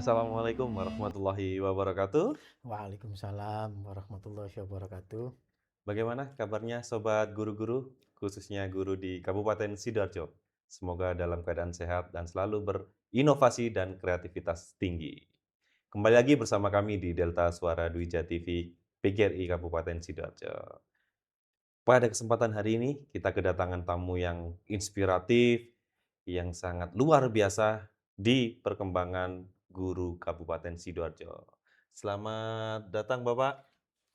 Assalamualaikum warahmatullahi wabarakatuh. Waalaikumsalam warahmatullahi wabarakatuh. Bagaimana kabarnya sobat guru-guru, khususnya guru di Kabupaten Sidoarjo? Semoga dalam keadaan sehat dan selalu berinovasi dan kreativitas tinggi. Kembali lagi bersama kami di Delta Suara Dwija TV PGRI Kabupaten Sidoarjo. Pada kesempatan hari ini, kita kedatangan tamu yang inspiratif, yang sangat luar biasa di perkembangan guru Kabupaten Sidoarjo. Selamat datang Bapak.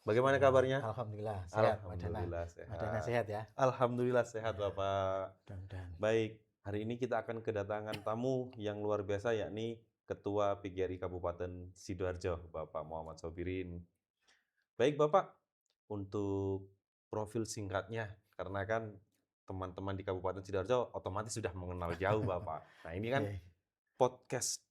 Bagaimana kabarnya? Alhamdulillah sehat, Pak Dana. Alhamdulillah Pak Dana sehat. sehat ya? Alhamdulillah sehat Ya, Bapak. mudah-mudahan. Baik, hari ini kita akan kedatangan tamu yang luar biasa yakni Ketua PGRI Kabupaten Sidoarjo, Bapak Muhammad Sobirin. Baik Bapak, untuk profil singkatnya, karena kan teman-teman di Kabupaten Sidoarjo otomatis sudah mengenal jauh Bapak. Nah ini kan Oke. podcast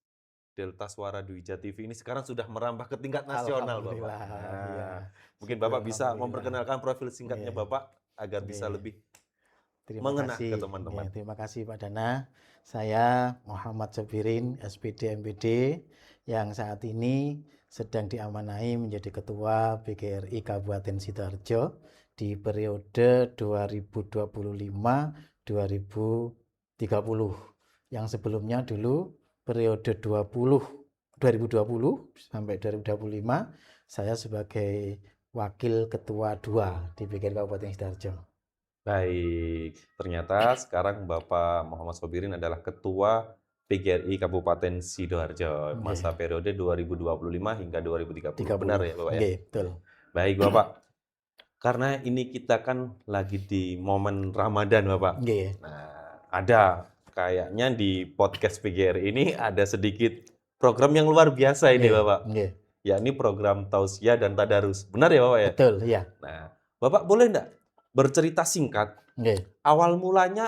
Delta Suara Dwija TV ini sekarang sudah merambah ke tingkat nasional Bapak. Alhamdulillah, ya. Nah, mungkin Syukur Bapak bisa alhamdulillah. memperkenalkan profil singkatnya Oke, Bapak agar bisa oke. lebih Terima mengena ke kasih. Oke, teman-teman. terima kasih Pak Dana. Saya Muhammad Sobirin, SPD MPD, yang saat ini sedang diamanahi menjadi Ketua PGRI Kabupaten Sidoarjo di periode 2025-2030. Yang sebelumnya dulu periode 2020 sampai 2025 saya sebagai Wakil Ketua 2 di PGRI Kabupaten Sidoarjo. Baik, ternyata sekarang Bapak Muhammad Sobirin adalah Ketua PGRI Kabupaten Sidoarjo masa Oke, periode 2025 hingga 2030. Benar 30. ya Bapak ya? Oke, betul. Baik Bapak, karena ini kita kan lagi di momen Ramadan Bapak. Oke, Nah, ada kayaknya di podcast PGRI ini ada sedikit program yang luar biasa ini oke, Bapak, oke. yakni program tausiah dan tadarus. Benar ya Bapak ya? Betul, iya. Nah, Bapak boleh enggak bercerita singkat Oke, awal mulanya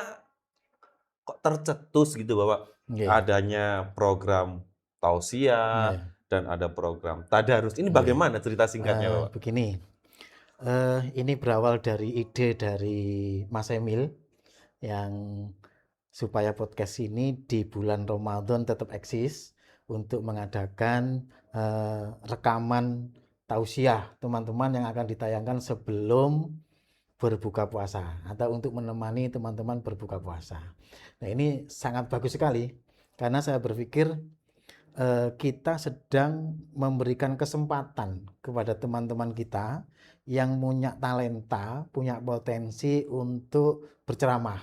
kok tercetus gitu Bapak oke, adanya program tausiah oke, dan ada program tadarus. Ini oke. bagaimana cerita singkatnya Bapak? Begini, ini berawal dari ide dari Mas Emil yang supaya podcast ini di bulan Ramadan tetap eksis untuk mengadakan rekaman tausiah teman-teman yang akan ditayangkan sebelum berbuka puasa atau untuk menemani teman-teman berbuka puasa. Nah, ini sangat bagus sekali karena saya berpikir kita sedang memberikan kesempatan kepada teman-teman kita yang punya talenta, punya potensi untuk berceramah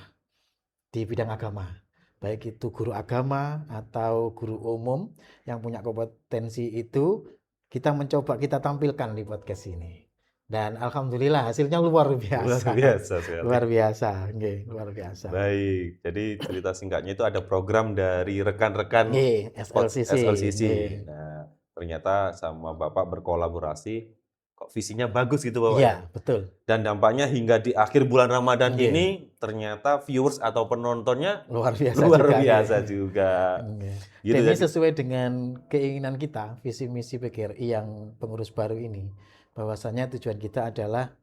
di bidang agama. Baik itu guru agama atau guru umum yang punya kompetensi itu, kita mencoba kita tampilkan di podcast ini. Dan alhamdulillah hasilnya luar Luar biasa. biasa sekali. Luar biasa, nggih, luar biasa. Baik, jadi cerita singkatnya itu ada program dari rekan-rekan Nggih, SLCC, SLCC. nggih. Nah, ternyata sama Bapak berkolaborasi, kok visinya bagus gitu Bapak ya? Iya, betul. Dan dampaknya hingga di akhir bulan Ramadan Nggih, ini ternyata viewers atau penontonnya luar biasa luar juga, nggih. biasa juga. Nggih. Gitu Dan ini jadi. sesuai dengan keinginan kita, visi misi PGRI yang pengurus baru ini. Bahwasanya tujuan kita adalah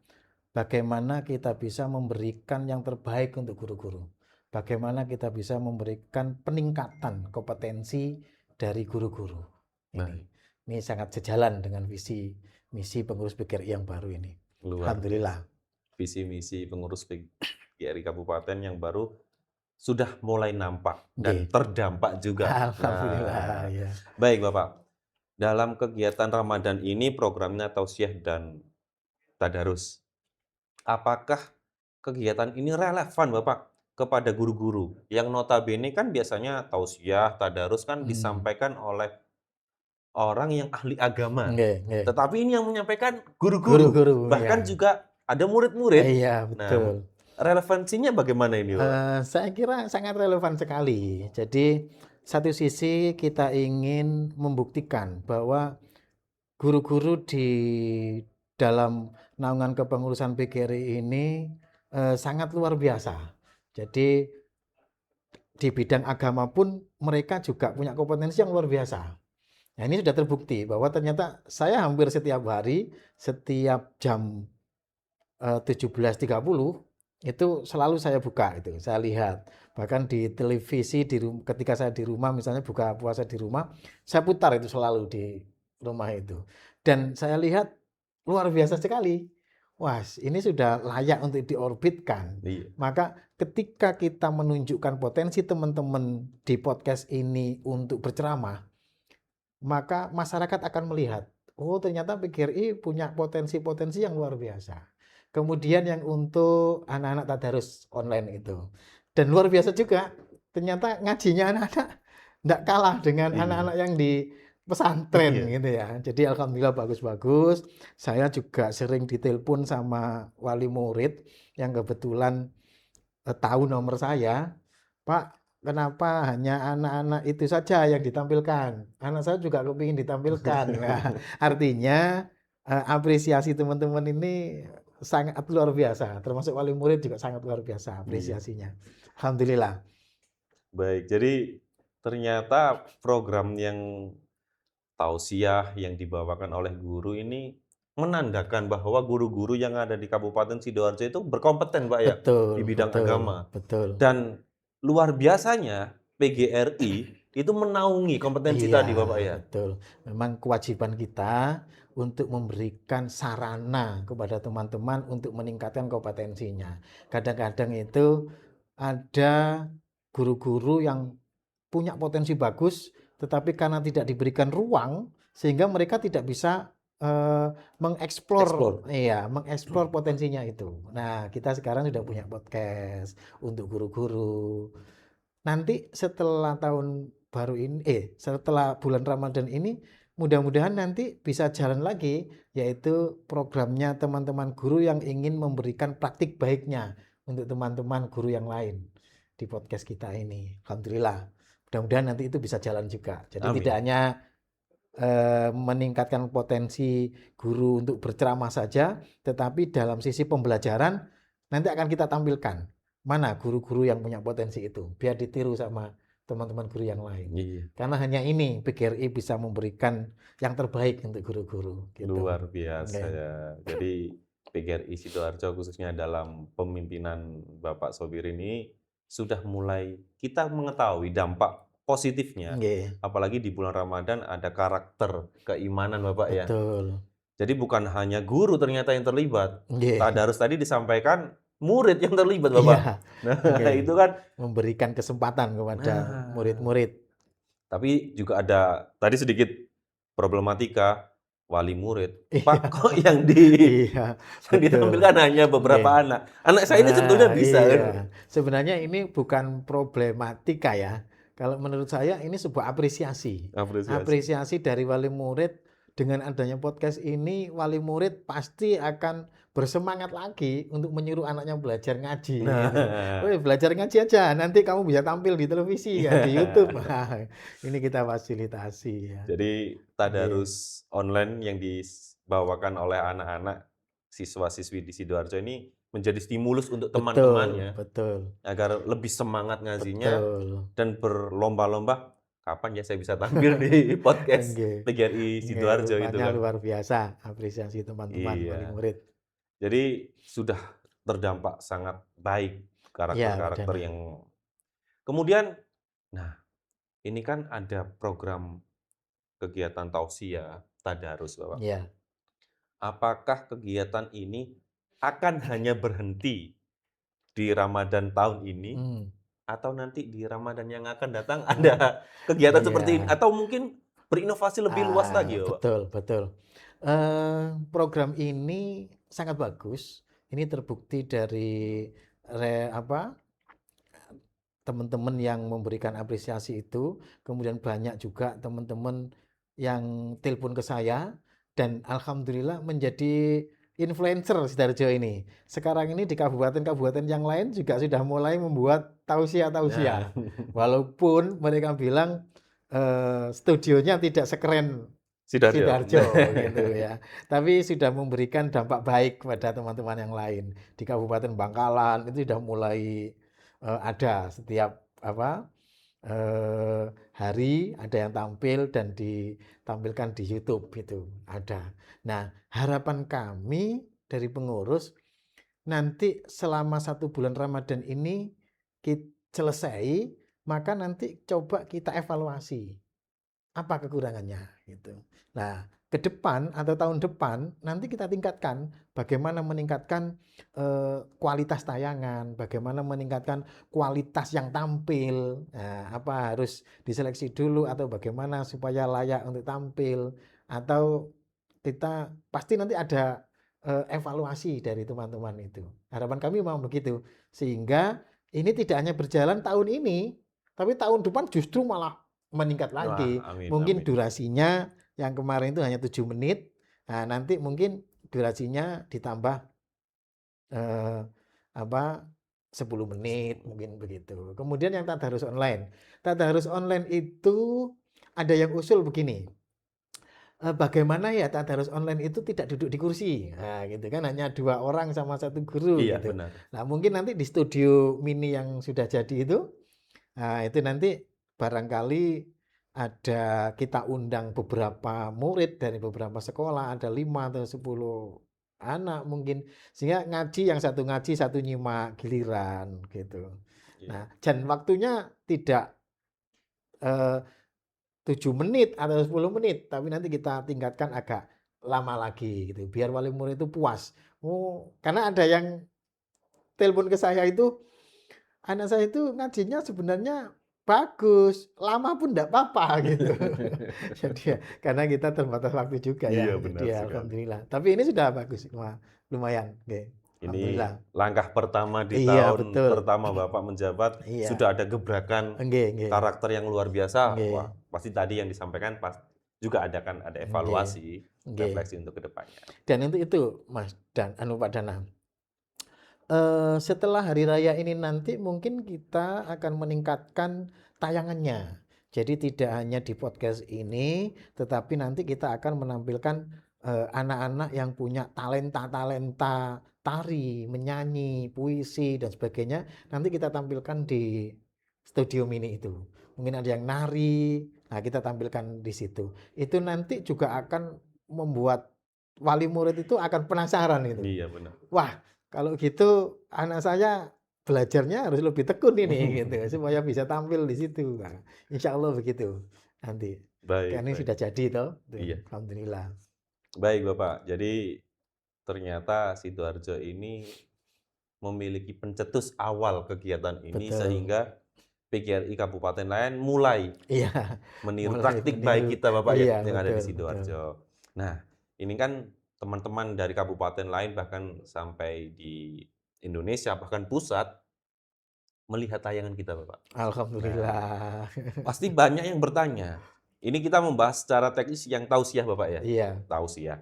bagaimana kita bisa memberikan yang terbaik untuk guru-guru. Bagaimana kita bisa memberikan peningkatan kompetensi dari guru-guru. Ini. Baik, Ini sangat sejalan dengan visi misi pengurus PGRI yang baru ini. luar Alhamdulillah. biasa. Visi misi pengurus PGRI Kabupaten yang baru sudah mulai nampak dan Nggih. terdampak juga. Alhamdulillah Nah, ya. baik Bapak. Dalam kegiatan Ramadan ini programnya tausiah dan tadarus. Apakah kegiatan ini relevan Bapak kepada guru-guru yang notabene kan biasanya tausiah, tadarus kan Hmm. disampaikan oleh orang yang ahli agama. Nggih, nggih. Tetapi ini yang menyampaikan guru-guru, Guru-guru ya. bahkan juga ada murid-murid. Iya, Nah, betul. relevansinya bagaimana ini, Bapak? Saya kira sangat relevan sekali. Jadi, satu sisi kita ingin membuktikan bahwa guru-guru di dalam naungan kepengurusan PGRI ini sangat luar biasa. Jadi, di bidang agama pun mereka juga punya kompetensi yang luar biasa. Nah, ini sudah terbukti bahwa ternyata saya hampir setiap hari, setiap jam 17.30 itu selalu saya buka itu, saya lihat. Bahkan di televisi ketika saya di rumah misalnya buka puasa di rumah, saya putar itu selalu di rumah itu. Dan saya lihat luar biasa sekali. Wah, ini sudah layak untuk diorbitkan. Iya. Maka ketika kita menunjukkan potensi teman-teman di podcast ini untuk berceramah, maka masyarakat akan melihat, oh ternyata PGRI punya potensi-potensi yang luar biasa. Kemudian yang untuk anak-anak tadarus online itu. Dan luar biasa juga, ternyata ngajinya anak-anak tidak kalah dengan Iya. anak-anak yang di pesantren Iya. gitu ya. Jadi alhamdulillah bagus-bagus. Saya juga sering ditelepon sama wali murid yang kebetulan tahu nomor saya, Pak, kenapa hanya anak-anak itu saja yang ditampilkan? Anak saya juga kepingin ditampilkan. Nah, artinya apresiasi teman-teman ini sangat luar biasa. Termasuk wali murid juga sangat luar biasa Iya. apresiasinya. Alhamdulillah. Baik, jadi ternyata program yang tausiah yang dibawakan oleh guru ini menandakan bahwa guru-guru yang ada di Kabupaten Sidoarjo itu berkompeten, Pak, ya, Betul, di bidang betul, agama. betul. Dan luar biasanya PGRI itu menaungi kompetensi Iya, tadi, Bapak, ya. betul. Memang kewajiban kita untuk memberikan sarana kepada teman-teman untuk meningkatkan kompetensinya. Kadang-kadang itu ada guru-guru yang punya potensi bagus, tetapi karena tidak diberikan ruang, sehingga mereka tidak bisa mengeksplor, Explore. iya, mengeksplor potensinya itu. Nah, kita sekarang sudah punya podcast untuk guru-guru. Nanti setelah tahun baru ini, setelah bulan Ramadan ini, mudah-mudahan nanti bisa jalan lagi, yaitu programnya teman-teman guru yang ingin memberikan praktik baiknya untuk teman-teman guru yang lain di podcast kita ini. Alhamdulillah. Mudah-mudahan nanti itu bisa jalan juga. Jadi tidak Amin. hanya meningkatkan potensi guru untuk berceramah saja, tetapi dalam sisi pembelajaran nanti akan kita tampilkan mana guru-guru yang punya potensi itu, biar ditiru sama teman-teman guru yang lain. Iya, Karena hanya ini PGRI bisa memberikan yang terbaik untuk guru-guru gitu. luar biasa Oke. ya. Jadi PGRI Sidoarjo khususnya dalam pemimpinan Bapak Sobir ini sudah mulai kita mengetahui dampak positifnya. Nggih, Apalagi di bulan Ramadan ada karakter keimanan, Bapak, ya. betul. Jadi bukan hanya guru ternyata yang terlibat. Nggih. Tadarus tadi disampaikan murid yang terlibat, Iya, Bapak. Nah, nggih. itu kan. Memberikan kesempatan kepada Nah, murid-murid. tapi juga ada tadi sedikit problematika wali murid. Pak, Iya, kok yang iya, yang betul. ditampilkan hanya beberapa Nggih. anak. Anak saya ini sebetulnya bisa kan. Iya. Sebenarnya ini bukan problematika ya. Kalau menurut saya ini sebuah apresiasi. Apresiasi. Apresiasi dari wali murid dengan adanya podcast ini, wali murid pasti akan bersemangat lagi untuk menyuruh anaknya belajar ngaji gitu. Nah, Woi, belajar ngaji aja, nanti kamu bisa tampil di televisi kan, di YouTube. Nah, ini kita fasilitasi ya. jadi Nggih. tadarus online yang dibawakan oleh anak-anak siswa-siswi di Sidoarjo ini menjadi stimulus untuk Betul, teman-temannya betul, agar lebih semangat ngajinya betul. dan berlomba-lomba, kapan ya saya bisa tampil di podcast Nggih. PGRI Nggih, Sidoarjo itu rupanya kan. luar biasa apresiasi teman-teman wali Iya, murid. jadi sudah terdampak sangat baik Ya, Pak karakter-karakter Dana. yang kemudian, nah ini kan ada program kegiatan tausiah, tadarus, Bapak. Ya. Apakah kegiatan ini akan hanya berhenti di Ramadan tahun ini Hmm. atau nanti di Ramadan yang akan datang Hmm. ada kegiatan seperti ini Iya. atau mungkin berinovasi lebih luas lagi ya, Pak? Betul, betul. Program ini sangat bagus. Ini terbukti dari apa, teman-teman yang memberikan apresiasi itu, kemudian banyak juga teman-teman yang telepon ke saya dan alhamdulillah menjadi influencer Sidoarjo ini. Sekarang ini di kabupaten-kabupaten yang lain juga sudah mulai membuat Nah, tausiah-tausiah. Walaupun mereka bilang studionya tidak sekeren Sidoarjo. Sidoarjo gitu ya. Tapi sudah memberikan dampak baik kepada teman-teman yang lain. Di Kabupaten Bangkalan itu sudah mulai ada setiap apa hari ada yang tampil dan ditampilkan di YouTube itu ada. Nah, harapan kami dari pengurus nanti selama 1 bulan Ramadan ini selesai, maka nanti coba kita evaluasi. Apa kekurangannya gitu. Nah, ke depan atau tahun depan nanti kita tingkatkan bagaimana meningkatkan kualitas tayangan, bagaimana meningkatkan kualitas yang tampil. Nah, apa harus diseleksi dulu atau bagaimana supaya layak untuk tampil atau kita pasti nanti ada evaluasi dari teman-teman itu. Harapan kami memang begitu. Sehingga ini tidak hanya berjalan tahun ini, tapi tahun depan justru malah meningkat Wah, lagi. amin, Mungkin amin. durasinya yang kemarin itu hanya 7 menit. Nah, nanti mungkin durasinya ditambah eh, apa 10 menit mungkin begitu. Kemudian yang tadarus online. Tadarus online itu ada yang usul begini. Bagaimana ya tadarus online itu tidak duduk di kursi. Nah, gitu kan hanya 2 orang sama 1 guru Iya, gitu. benar. Nah, mungkin nanti di studio mini yang sudah jadi itu, nah, itu nanti barangkali ada kita undang beberapa murid dari beberapa sekolah, ada 5 atau 10 anak mungkin. Sehingga ngaji yang satu ngaji, satu nyimak giliran gitu. Iya. Nah, dan waktunya tidak eh, 7 menit atau 10 menit, tapi nanti kita tingkatkan agak lama lagi gitu, biar wali murid itu puas. Oh, karena ada yang telepon ke saya itu, anak saya itu ngajinya sebenarnya bagus, lama pun enggak apa-apa gitu. Jadi ya, karena kita terbatas waktu juga Iya, ya, benar jadi ya sekali. alhamdulillah. Tapi ini sudah bagus, wah lumayan, oke. Ini Alhamdulillah. langkah pertama di Iya tahun betul, pertama Bapak menjabat, iya, sudah ada gebrakan nggih nggih, karakter yang luar biasa. nggih, Wah, pasti tadi yang disampaikan juga ada nggih, evaluasi, nggih. refleksi untuk kedepannya. Dan untuk itu Mas dan Pak Danang. Setelah hari raya ini nanti mungkin kita akan meningkatkan tayangannya. Jadi tidak hanya di podcast ini, tetapi nanti kita akan menampilkan anak-anak yang punya talenta-talenta tari, menyanyi, puisi dan sebagainya. Nanti kita tampilkan di studio mini itu. Mungkin ada yang nari, nah kita tampilkan di situ. Itu nanti juga akan membuat wali murid itu akan penasaran itu. Iya, benar. Wah, kalau gitu anak saya belajarnya harus lebih tekun ini gitu supaya bisa tampil di situ. Nah, insya Allah begitu nanti. Kan Baik, ini baik. sudah jadi toh. Tuh, Iya. alhamdulillah. Baik, Bapak. Jadi ternyata Sidoarjo ini memiliki pencetus awal kegiatan ini Betul. sehingga PGRI kabupaten lain mulai Iya, meniru mulai praktik meniru. baik kita Bapak ya Iya, yang ada di betul, betul. Sidoarjo. Nah, ini kan teman-teman dari kabupaten lain bahkan sampai di Indonesia bahkan pusat melihat tayangan kita Bapak. Nah, Alhamdulillah. pasti banyak yang bertanya. Ini kita membahas secara teknis yang tausiah Bapak ya. Iya, Tausiah.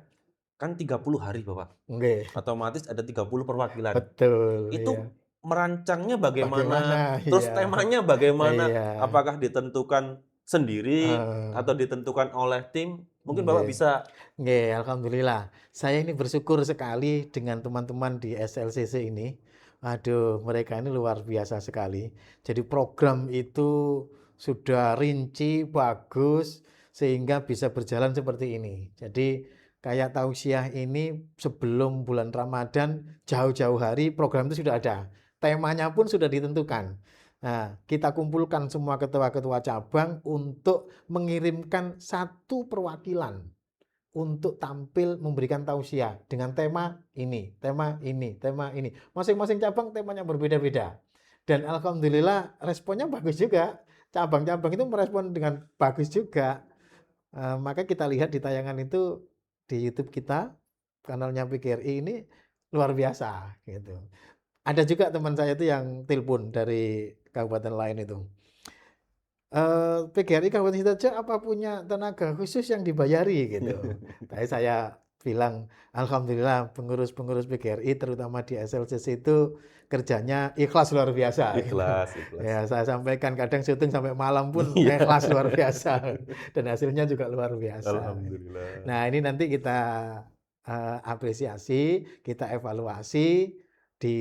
Kan 30 hari Bapak. nggih. Otomatis ada 30 perwakilan. Betul, iya. Itu merancangnya bagaimana? Bagaimana? Terus Iya. temanya bagaimana? Iya. Apakah ditentukan sendiri atau ditentukan oleh tim? Mungkin Bapak Nggih. bisa. Nggih, alhamdulillah. Saya ini bersyukur sekali dengan teman-teman di SLCC ini. Aduh, mereka ini luar biasa sekali. Jadi program itu sudah rinci, bagus, sehingga bisa berjalan seperti ini. Jadi kayak tausiah ini sebelum bulan Ramadan, jauh-jauh hari program itu sudah ada. Temanya pun sudah ditentukan. Nah, kita kumpulkan semua ketua-ketua cabang untuk mengirimkan satu perwakilan untuk tampil memberikan tausiah dengan tema ini, tema ini, tema ini. Masing-masing cabang temanya berbeda-beda. Dan alhamdulillah responnya bagus juga. Cabang-cabang itu merespon dengan bagus juga. Maka kita lihat di tayangan itu di YouTube kita, kanalnya PGRI ini luar biasa gitu. Ada juga teman saya itu yang telepon dari kabupaten lain itu. PGRI Kabupaten Sidoarjo apa punya tenaga khusus yang dibayari gitu. Tapi saya bilang, alhamdulillah pengurus-pengurus PGRI terutama di SLCC itu kerjanya ikhlas luar biasa. Gitu. Ikhlas, ikhlas. Ya saya sampaikan kadang syuting sampai malam pun Iya. ikhlas luar biasa dan hasilnya juga luar biasa. Alhamdulillah. Nah ini nanti kita apresiasi, kita evaluasi di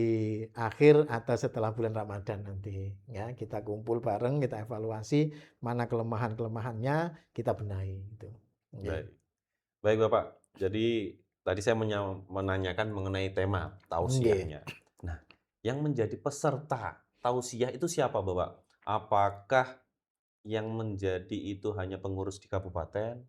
akhir atau setelah bulan Ramadan nanti ya kita kumpul bareng kita evaluasi mana kelemahan-kelemahannya kita benahi itu. Baik. Baik Bapak. Jadi tadi saya menanyakan mengenai tema Nggih. tausiahnya. Nah, yang menjadi peserta tausiah itu siapa, Bapak? Apakah yang menjadi itu hanya pengurus di kabupaten,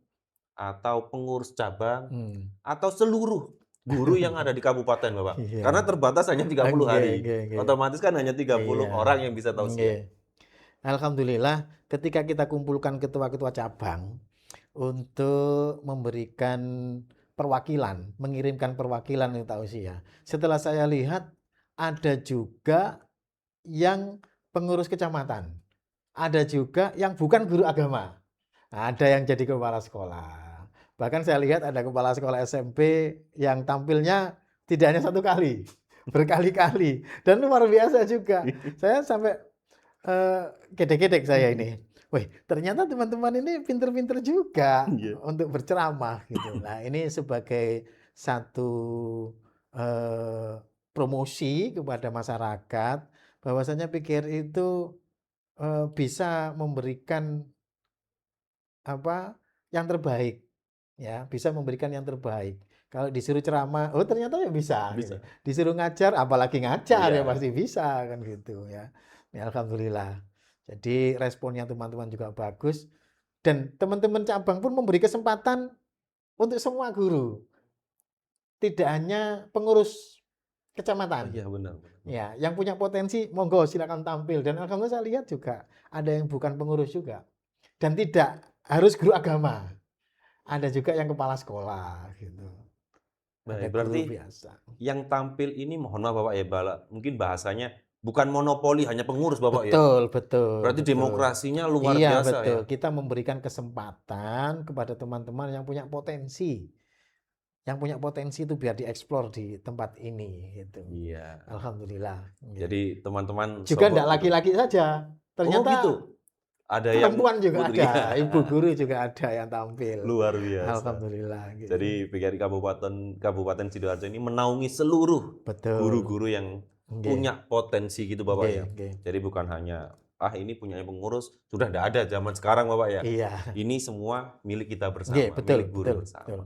atau pengurus cabang, Mmm. atau seluruh guru yang ada di kabupaten, Bapak? Karena Iya. terbatas hanya 30 Nggih hari. nggih nggih. Otomatis kan hanya 30 Iya. orang yang bisa tausiah. Nggih. Alhamdulillah ketika kita kumpulkan ketua-ketua cabang untuk memberikan perwakilan, mengirimkan perwakilan untuk tausiah. Setelah saya lihat ada juga yang pengurus kecamatan, ada juga yang bukan guru agama, ada yang jadi kepala sekolah. Bahkan saya lihat ada kepala sekolah SMP yang tampilnya tidak hanya satu kali, berkali-kali dan luar biasa juga. Saya sampai gedek-gedek saya ini. Wih, ternyata teman-teman ini pinter-pinter juga Iya. untuk berceramah gitu. Nah, ini sebagai satu eh, promosi kepada masyarakat bahwasanya PGRI itu bisa memberikan apa yang terbaik, ya, bisa memberikan yang terbaik. Kalau disuruh ceramah, oh ternyata ya bisa gitu. Bisa. Disuruh ngajar, apalagi ngajar ya Iya. pasti bisa kan gitu ya. Ya alhamdulillah. Jadi responnya teman-teman juga bagus dan teman-teman cabang pun memberi kesempatan untuk semua guru, tidak hanya pengurus Oh kecamatan. iya, benar benar. Ya, yang punya potensi monggo silakan tampil dan alhamdulillah saya lihat juga ada yang bukan pengurus juga dan tidak harus guru agama. Ada juga yang kepala sekolah gitu. Ada Baik, guru berarti biasa. yang tampil ini mohon maaf Bapak ya, mungkin bahasanya bukan monopoli hanya pengurus Bapak ya? Betul, betul, Berarti betul. demokrasinya luar Iya, biasa betul. ya? Kita memberikan kesempatan kepada teman-teman yang punya potensi. Yang punya potensi itu biar dieksplor di tempat ini gitu. Iya. Alhamdulillah. Nggih. Jadi teman-teman Juga sobat enggak guru. laki-laki saja. Oh Ternyata gitu? Ada yang perempuan juga putri ya? ada, ibu guru juga ada yang tampil. Luar biasa. Alhamdulillah gitu. Jadi PGRI Kabupaten Sidoarjo ini menaungi seluruh Betul. guru-guru yang Nggih. punya potensi gitu Bapak Nggih, ya. nggih. Jadi bukan hanya ini punyanya pengurus, sudah tidak ada zaman sekarang Bapak ya. Iya. Ini semua milik kita Nggih, bersama, betul, milik guru betul, betul. bersama.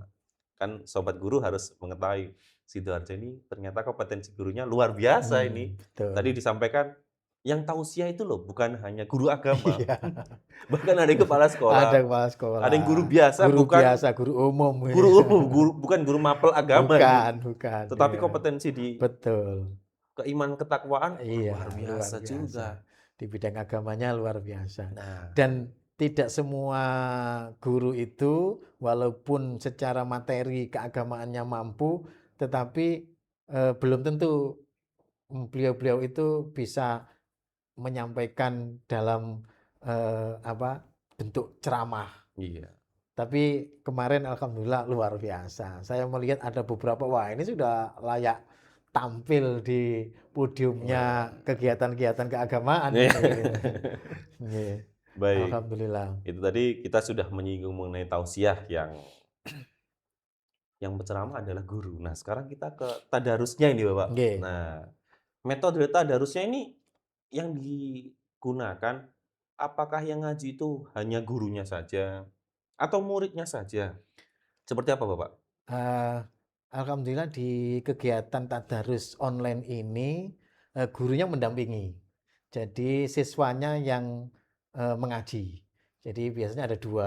Kan sobat guru harus mengetahui Sidoarjo ini ternyata kompetensi gurunya luar biasa ini. Betul. Tadi disampaikan yang tausiah itu loh bukan hanya guru agama, Iya. bahkan ada yang kepala sekolah, Ada kepala sekolah, ada yang guru biasa, guru bukan biasa, guru umum. guru umum, bukan guru mapel agama ini. Bukan, bukan. Tetapi Iya. kompetensi di Betul. keimanan ketakwaan Iya, luar luar biasa biasa. juga. Di bidang agamanya luar biasa. Nah, Dan tidak semua guru itu walaupun secara materi keagamaannya mampu, tetapi belum tentu beliau-beliau itu bisa menyampaikan dalam bentuk ceramah. iya. Tapi kemarin alhamdulillah luar biasa. Saya melihat ada beberapa, wah ini sudah layak tampil di podiumnya kegiatan-kegiatan keagamaan Iya. ini, gitu. Nggih. Baik, Alhamdulillah. itu tadi kita sudah menyinggung mengenai tausiah yang berceramah adalah guru. Nah, sekarang kita ke tadarusnya ini, Bapak. Nggih. Nah, metode tadarusnya ini yang digunakan, apakah yang ngaji itu hanya gurunya saja atau muridnya saja? Seperti apa, Bapak? Eh, Alhamdulillah di kegiatan tadarus online ini gurunya mendampingi. Jadi siswanya yang mengaji. Jadi biasanya ada dua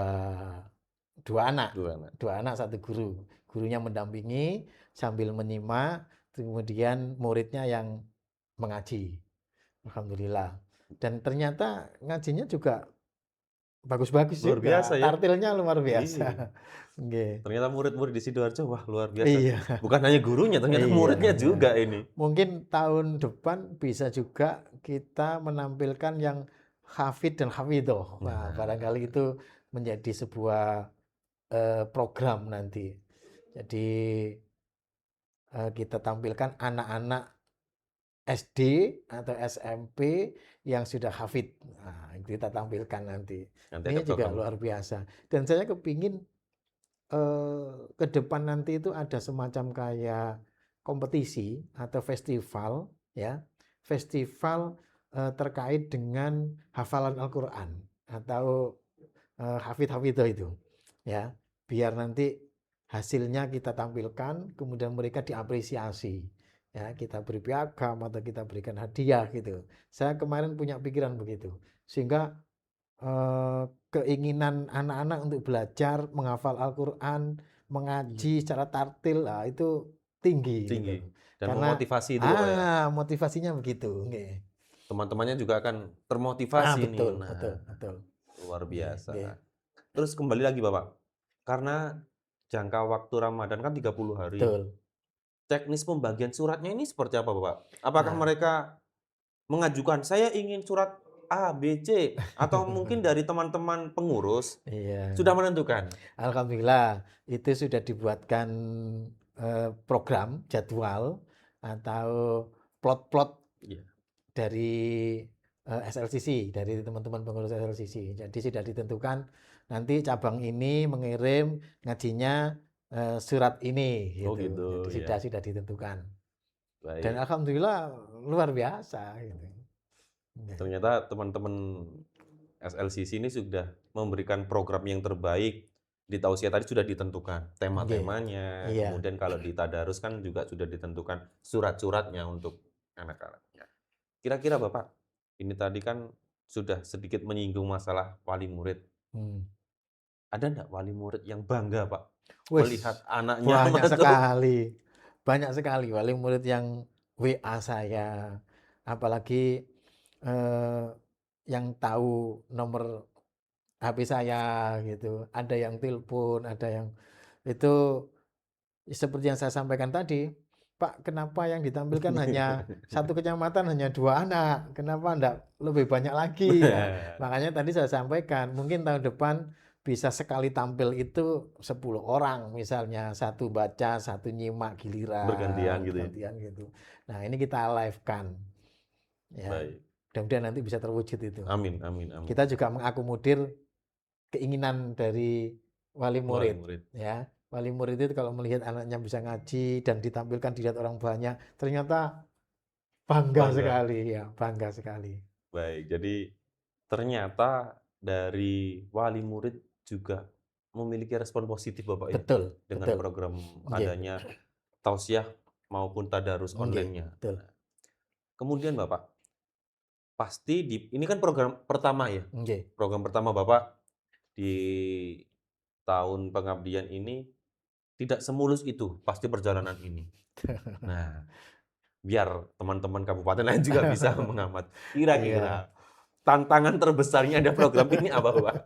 anak, Dua anak. satu guru. Gurunya mendampingi sambil menyimak, kemudian muridnya yang mengaji. Alhamdulillah. Dan ternyata ngajinya juga bagus-bagus Luar juga, biasa ya? tartilnya luar Iya. biasa. Nggih. Ternyata murid-murid di Sidoarjo, wah luar biasa. Iya. Bukan hanya gurunya, ternyata Iya, muridnya iya. juga ini. Mungkin tahun depan bisa juga kita menampilkan yang hafid dan hafidhoh. Nah, Nah, barangkali itu menjadi sebuah program nanti. Jadi kita tampilkan anak-anak SD atau SMP yang sudah hafid. Nah, itu kita tampilkan nanti. nanti Ini ada juga program. luar biasa. Dan saya kepingin ke depan nanti itu ada semacam kayak kompetisi atau festival, ya, festival terkait dengan hafalan Al-Quran atau hafid-hafidho itu, ya, biar nanti hasilnya kita tampilkan, kemudian mereka diapresiasi. Ya, kita beri piagam atau kita berikan hadiah gitu. Saya kemarin punya pikiran begitu. Sehingga keinginan anak-anak untuk belajar, menghafal Al-Quran, Iya. mengaji secara tartil, itu tinggi gitu. Tinggi dan Karena memotivasi itu loh Pak ya. motivasinya begitu. Nggih. Teman-temannya juga akan termotivasi nih. Betul, betul, Nah, betul. luar Nggih, nggih. biasa. Terus kembali lagi Bapak, karena jangka waktu Ramadan kan 30 hari. Betul. Teknis pembagian suratnya ini seperti apa Bapak? Apakah Nah, mereka mengajukan, "Saya ingin surat A, B, C," atau mungkin dari teman-teman pengurus iya. sudah menentukan? Alhamdulillah itu sudah dibuatkan program, jadwal atau plot-plot Iya. dari SLCC, dari teman-teman pengurus SLCC. Jadi sudah ditentukan nanti cabang ini mengirim ngajinya surat ini Oh gitu. gitu, Jadi ya. sudah ditentukan. Dan Baik. alhamdulillah luar biasa gitu. Ya. Ternyata teman-teman SLCC ini sudah memberikan program yang terbaik. Di tausiah tadi sudah ditentukan Nggih. tema-temanya, Iya. kemudian kalau di tadarus kan juga sudah ditentukan surat-suratnya untuk anak-anaknya. Kira-kira Bapak, ini tadi kan sudah sedikit menyinggung masalah wali murid. Hmm. Ada nggak wali murid yang bangga, Pak, melihat Wis, anaknya banyak masuk? sekali. Banyak sekali wali murid yang WA saya. Apalagi eh, yang tahu nomor HP saya gitu. Ada yang telepon, ada yang itu seperti yang saya sampaikan tadi. Pak, kenapa yang ditampilkan hanya satu kecamatan hanya 2 anak? Kenapa enggak lebih banyak lagi? Nah, makanya tadi saya sampaikan, mungkin tahun depan bisa sekali tampil itu 10 orang misalnya, satu baca, satu nyimak Bergantian giliran, gitu ya? gantian gitu. Nah, ini kita live-kan ya. Baik. Mudah-mudahan nanti bisa terwujud itu. Amin amin amin. Kita juga mengakomodir keinginan dari wali Wali murid murid. ya. Wali murid itu kalau melihat anaknya bisa ngaji dan ditampilkan dilihat orang banyak, ternyata bangga Bangga. sekali ya, bangga sekali. Baik, jadi ternyata dari wali murid juga memiliki respon positif, Bapak, ya? Betul, Dengan betul. program Nggih, adanya tausiah maupun tadarus nggih, online-nya. betul. Nah, kemudian Bapak, pasti ini kan program pertama ya? Nggih. Program pertama Bapak di tahun pengabdian ini tidak semulus itu pasti perjalanan ini. Nah, biar teman-teman kabupaten lain juga bisa mengamat. Iya. Kira-kira tantangan terbesarnya ada program ini apa, Pak?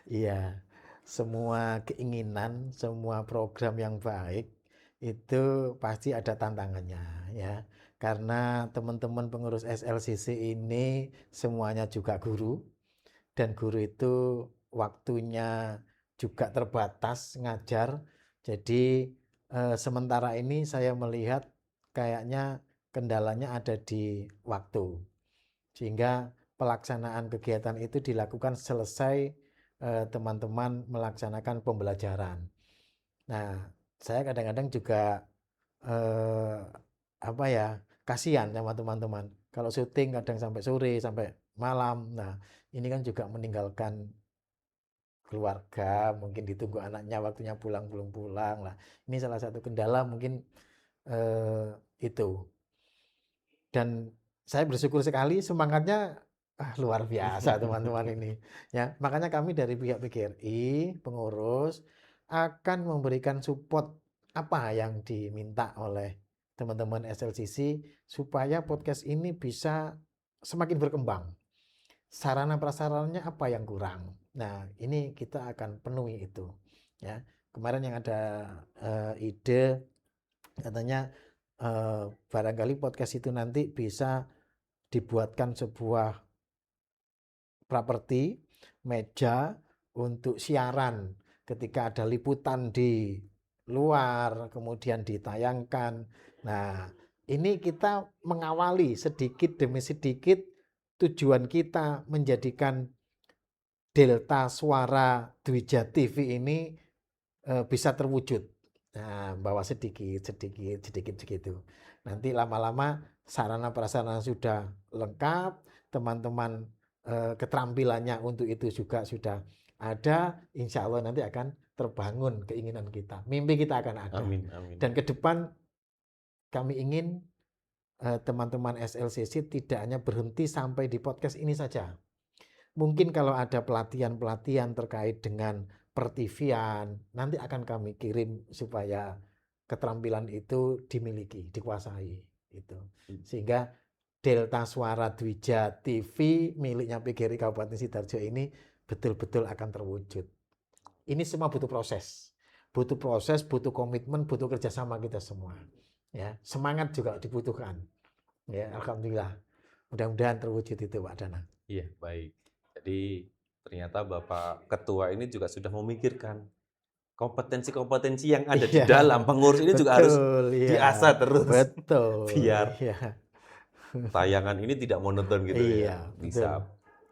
Iya, semua keinginan, semua program yang baik itu pasti ada tantangannya ya. Karena teman-teman pengurus SLCC ini semuanya juga guru dan guru itu waktunya juga terbatas ngajar. Jadi sementara ini saya melihat kayaknya kendalanya ada di waktu. Sehingga pelaksanaan kegiatan itu dilakukan selesai teman-teman melaksanakan pembelajaran. Nah, saya kadang-kadang juga eh, apa ya, kasihan sama teman-teman. Kalau syuting kadang sampai sore, sampai malam. Nah, ini kan juga meninggalkan keluarga, mungkin ditunggu anaknya waktunya pulang belum pulang lah. Ini salah satu kendala mungkin eh, itu. Dan saya bersyukur sekali semangatnya luar biasa teman-teman ini. Ya, makanya kami dari pihak PGRI, pengurus akan memberikan support apa yang diminta oleh teman-teman SLCC supaya podcast ini bisa semakin berkembang. Sarana prasarannya apa yang kurang. Nah, ini kita akan penuhi itu. Ya, kemarin yang ada ide katanya barangkali podcast itu nanti bisa dibuatkan sebuah properti meja untuk siaran ketika ada liputan di luar kemudian ditayangkan. Nah, ini kita mengawali sedikit demi sedikit tujuan kita menjadikan Delta Suara Dwija TV ini bisa terwujud. Nah, bawa sedikit, sedikit, sedikit segitu. Nanti lama-lama sarana prasarana sudah lengkap, teman-teman keterampilannya untuk itu juga sudah ada, insya Allah nanti akan terbangun keinginan kita, mimpi kita akan ada. Amin, amin. Dan ke depan kami ingin teman-teman SLCC tidak hanya berhenti sampai di podcast ini saja. Mungkin kalau ada pelatihan-pelatihan terkait dengan per-TV-an, nanti akan kami kirim supaya keterampilan itu dimiliki, dikuasai itu. Sehingga Delta Suara Dwija TV miliknya PGRI Kabupaten Sidoarjo ini betul-betul akan terwujud. Ini semua butuh proses, butuh komitmen, butuh kerjasama kita semua. Ya, semangat juga dibutuhkan. Ya, alhamdulillah. Mudah-mudahan terwujud itu, Pak Danang. Iya, baik. Jadi ternyata Bapak Ketua ini juga sudah memikirkan kompetensi-kompetensi yang ada di Iya, dalam pengurus ini juga harus iya. diasah terus. Betul. Biar Iya. tayangan ini tidak monoton gitu Iya, ya. Bisa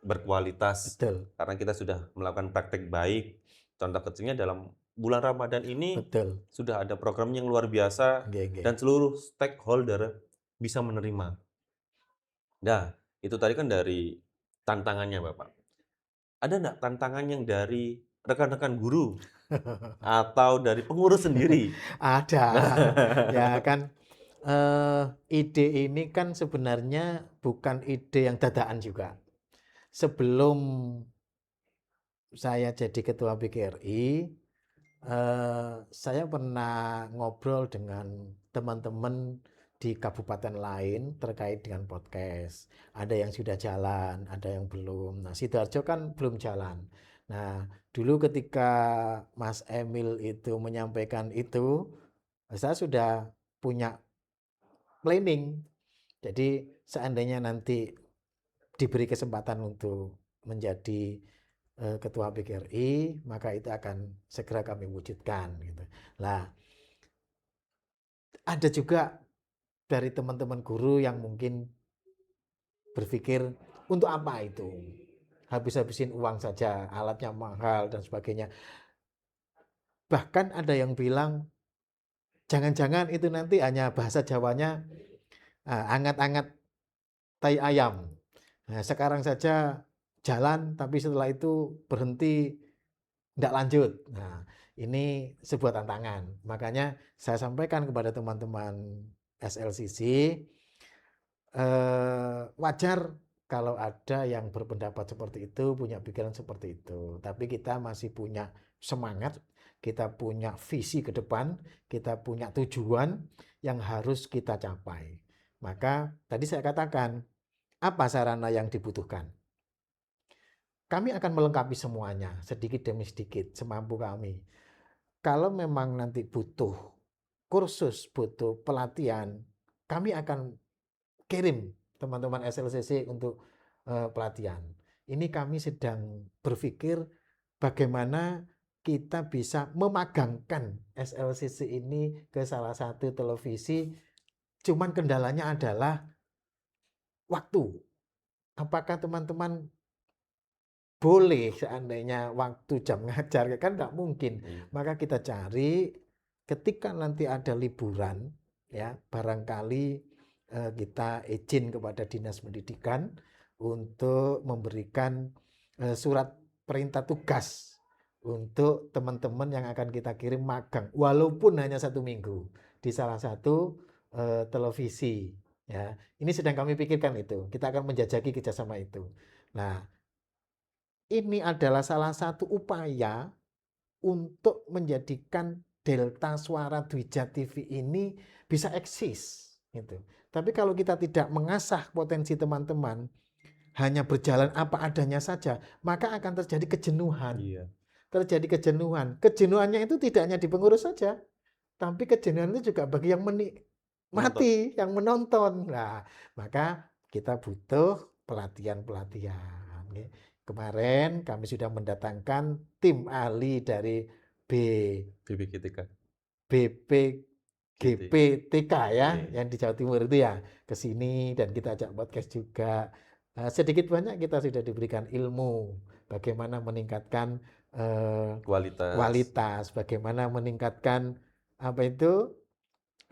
berkualitas. Betul. Karena kita sudah melakukan praktek baik. Contoh kecilnya dalam bulan Ramadan ini Betul. sudah ada program yang luar biasa dan seluruh stakeholder bisa menerima. Nah, itu tadi kan dari tantangannya Bapak. Ada nggak tantangan yang dari rekan-rekan guru atau dari pengurus sendiri? Ada. Ya kan, ide ini kan sebenarnya bukan ide yang dadakan juga. Sebelum saya jadi ketua PGRI, saya pernah ngobrol dengan teman-teman di kabupaten lain terkait dengan podcast. Ada yang sudah jalan, ada yang belum. Nah, Sidoarjo kan belum jalan. Nah, dulu ketika Mas Emil itu menyampaikan itu, saya sudah punya planning. Jadi seandainya nanti diberi kesempatan untuk menjadi ketua PGRI, maka itu akan segera kami wujudkan. Gitu. Nah, ada juga dari teman-teman guru yang mungkin berpikir untuk apa itu? Habis-habisin uang saja, alatnya mahal dan sebagainya. Bahkan ada yang bilang, jangan-jangan itu nanti hanya bahasa Jawanya angat-angat tai ayam. Nah, sekarang saja jalan, tapi setelah itu berhenti, tidak lanjut. Nah, ini sebuah tantangan. Makanya saya sampaikan kepada teman-teman SLCC, wajar kalau ada yang berpendapat seperti itu, punya pikiran seperti itu. Tapi kita masih punya semangat, kita punya visi ke depan, kita punya tujuan yang harus kita capai. Maka tadi saya katakan, apa sarana yang dibutuhkan? Kami akan melengkapi semuanya, sedikit demi sedikit, semampu kami. Kalau memang nanti butuh kursus, butuh pelatihan, kami akan kirim teman-teman SLCC untuk pelatihan. Ini kami sedang berpikir bagaimana kita bisa memagangkan SLCC ini ke salah satu televisi. Cuman kendalanya adalah waktu. Apakah teman-teman boleh seandainya waktu jam ngajar, kan nggak mungkin. Maka kita cari ketika nanti ada liburan, ya barangkali kita izin kepada Dinas Pendidikan untuk memberikan surat perintah tugas untuk teman-teman yang akan kita kirim magang, walaupun hanya 1 minggu di salah satu televisi. Ya, ini sedang kami pikirkan itu. Kita akan menjajaki kerjasama itu. Nah, ini adalah salah satu upaya untuk menjadikan Delta Suara Dwija TV ini bisa eksis. Gitu. Tapi kalau kita tidak mengasah potensi teman-teman, hanya berjalan apa adanya saja, maka akan terjadi kejenuhan. Iya. Terjadi kejenuhan. Kejenuhannya itu tidak hanya di pengurus saja, tapi kejenuhan itu juga bagi yang menikmati, yang menonton. Nah, maka kita butuh pelatihan-pelatihan. Kemarin kami sudah mendatangkan tim ahli dari BPGPTK ya, yang di Jawa Timur itu ya, ke sini dan kita ajak podcast juga. Sedikit banyak kita sudah diberikan ilmu bagaimana meningkatkan kualitas, bagaimana meningkatkan apa itu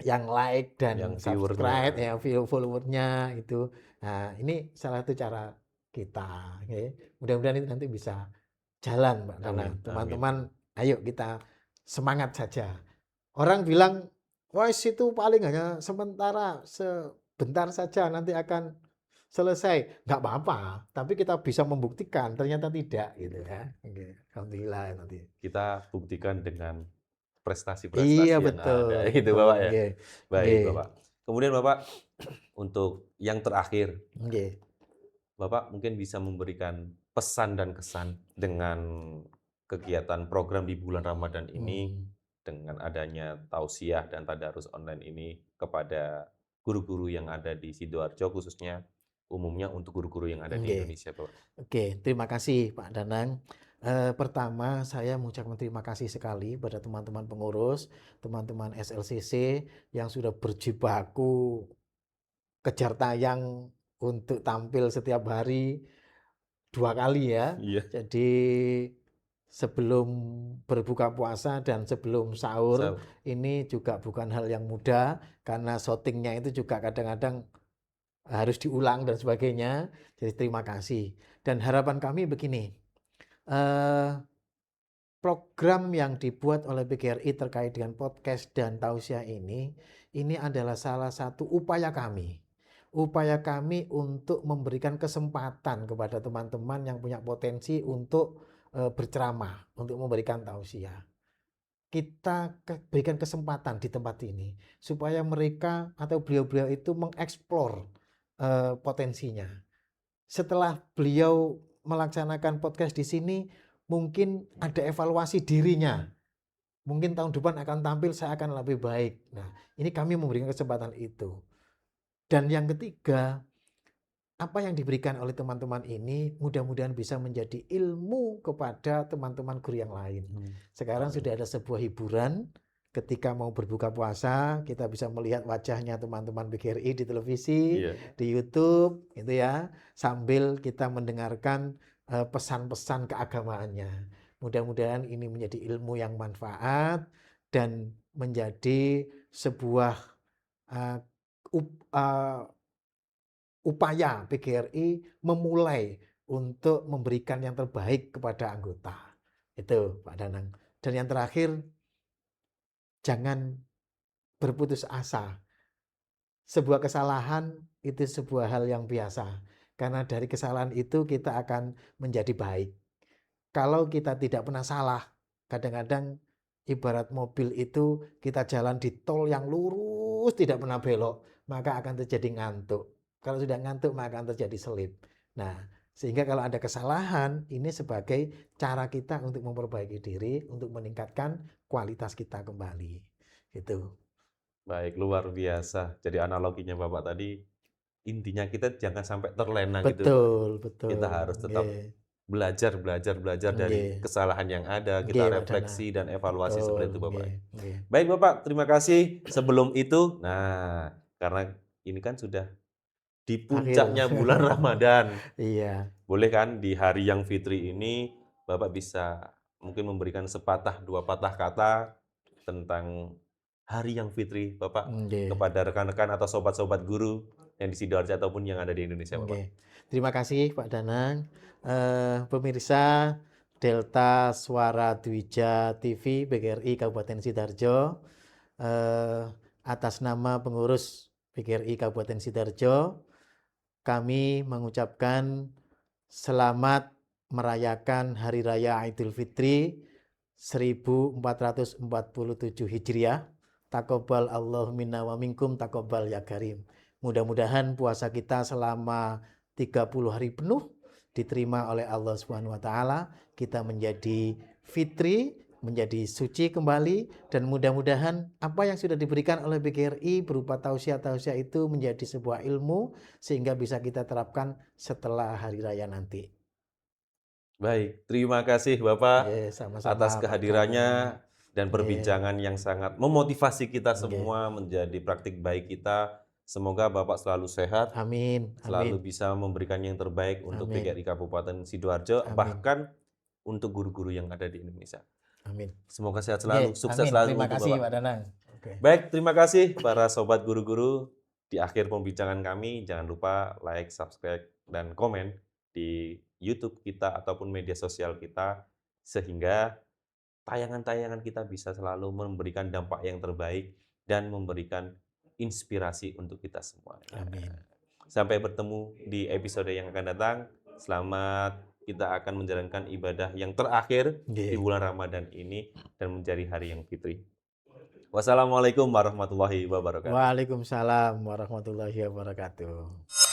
yang like dan yang subscribe, yang followernya itu. Nah, ini salah satu cara kita. Okay. Mudah-mudahan itu nanti bisa jalan, Mbak Nana. Teman-teman Ayo kita semangat saja. Orang bilang, wah itu paling hanya sementara, sebentar saja nanti akan selesai. Nggak apa-apa, tapi kita bisa membuktikan ternyata tidak gitu ya. Oke, alhamdulillah nanti. Kita buktikan dengan Iya prestasi-prestasi yang betul, ada gitu betul. Bapak ya. Nggih. Baik Nggih. Bapak. Kemudian Bapak untuk yang terakhir, Nggih. Bapak mungkin bisa memberikan pesan dan kesan dengan kegiatan program di bulan Ramadan ini Hmm. dengan adanya tausiah dan tadarus online ini kepada guru-guru yang ada di Sidoarjo khususnya umumnya untuk guru-guru yang ada di Nggih. Indonesia, Bapak. Oke, terima kasih Pak Danang. Pertama, saya mengucapkan terima kasih sekali pada teman-teman pengurus, teman-teman SLCC yang sudah berjibaku kejar tayang untuk tampil setiap hari 2 kali ya. Iya. Jadi sebelum berbuka puasa dan sebelum sahur ini juga bukan hal yang mudah karena syutingnya itu juga kadang-kadang harus diulang dan sebagainya. Jadi terima kasih. Dan harapan kami begini, eh, program yang dibuat oleh PGRI terkait dengan podcast dan tausiah ini adalah salah satu upaya kami. Upaya kami untuk memberikan kesempatan kepada teman-teman yang punya potensi untuk berceramah, untuk memberikan tausiah. Kita berikan kesempatan di tempat ini supaya mereka atau beliau-beliau itu mengeksplor potensinya. Setelah beliau melaksanakan podcast di sini, mungkin ada evaluasi dirinya. Mungkin tahun depan akan tampil saya akan lebih baik. Nah, ini kami memberikan kesempatan itu. Dan yang ketiga, apa yang diberikan oleh teman-teman ini mudah-mudahan bisa menjadi ilmu kepada teman-teman guru yang lain. Sekarang sudah ada sebuah hiburan ketika mau berbuka puasa, kita bisa melihat wajahnya teman-teman PGRI di televisi, di YouTube, gitu ya, sambil kita mendengarkan pesan-pesan keagamaannya. Mudah-mudahan ini menjadi ilmu yang manfaat dan menjadi sebuah uh, upaya PGRI memulai untuk memberikan yang terbaik kepada anggota. Itu Pak Danang. Dan yang terakhir, jangan berputus asa. Sebuah kesalahan itu sebuah hal yang biasa. Karena dari kesalahan itu kita akan menjadi baik. Kalau kita tidak pernah salah, kadang-kadang ibarat mobil itu kita jalan di tol yang lurus tidak pernah belok, maka akan terjadi ngantuk. Kalau sudah ngantuk maka akan terjadi selip. Nah, sehingga kalau ada kesalahan, ini sebagai cara kita untuk memperbaiki diri, untuk meningkatkan kualitas kita kembali. Gitu. Baik, luar biasa. Jadi analoginya Bapak tadi, intinya kita jangan sampai terlena gitu, Pak. Betul, Kita betul. harus tetap Nggih. belajar dari Nggih. kesalahan yang ada, Nggih, kita Pak Danang. refleksi dan evaluasi Betul, seperti itu, Bapak. nggih, nggih. Baik, Bapak, terima kasih. Sebelum itu, nah, karena ini kan sudah di Akhir. puncaknya bulan Ramadan. Iya. Boleh kan di hari yang fitri ini Bapak bisa mungkin memberikan sepatah dua patah kata tentang hari yang fitri Bapak Nggih. kepada rekan-rekan atau sobat-sobat guru yang di Sidoarjo ataupun yang ada di Indonesia, Bapak. Oke. Terima kasih Pak Danang. Pemirsa Delta Suara Dwija TV PGRI Kabupaten Sidoarjo, atas nama pengurus PGRI Kabupaten Sidoarjo, kami mengucapkan selamat merayakan Hari Raya Idul Fitri 1447 Hijriah. Taqabbal Allahu minna wa minkum taqabbal ya karim. Mudah-mudahan puasa kita selama 30 hari penuh diterima oleh Allah Subhanahu wa taala, kita menjadi fitri, menjadi suci kembali, dan mudah-mudahan apa yang sudah diberikan oleh PGRI berupa tausiah-tausiah itu menjadi sebuah ilmu sehingga bisa kita terapkan setelah hari raya nanti. Baik, terima kasih Bapak Sama-sama atas Pak Danang. kehadirannya dan perbincangan yang sangat memotivasi kita semua menjadi praktik baik kita. Semoga Bapak selalu sehat, Amin, selalu amin, bisa memberikan yang terbaik untuk amin, PGRI Kabupaten Sidoarjo, amin, bahkan untuk guru-guru yang ada di Indonesia. amin. Semoga sehat selalu, sukses Amin. selalu Terima untuk kasih Bapak. Pak Danang. Baik, terima kasih para sobat guru-guru. Di akhir pembincangan kami, jangan lupa like, subscribe, dan komen di YouTube kita ataupun media sosial kita, sehingga tayangan-tayangan kita bisa selalu memberikan dampak yang terbaik dan memberikan inspirasi untuk kita semua. Amin. Sampai bertemu di episode yang akan datang. Selamat, kita akan menjalankan ibadah yang terakhir di Nggih. bulan Ramadan ini dan mencari hari yang fitri. Wassalamualaikum warahmatullahi wabarakatuh. Waalaikumsalam warahmatullahi wabarakatuh.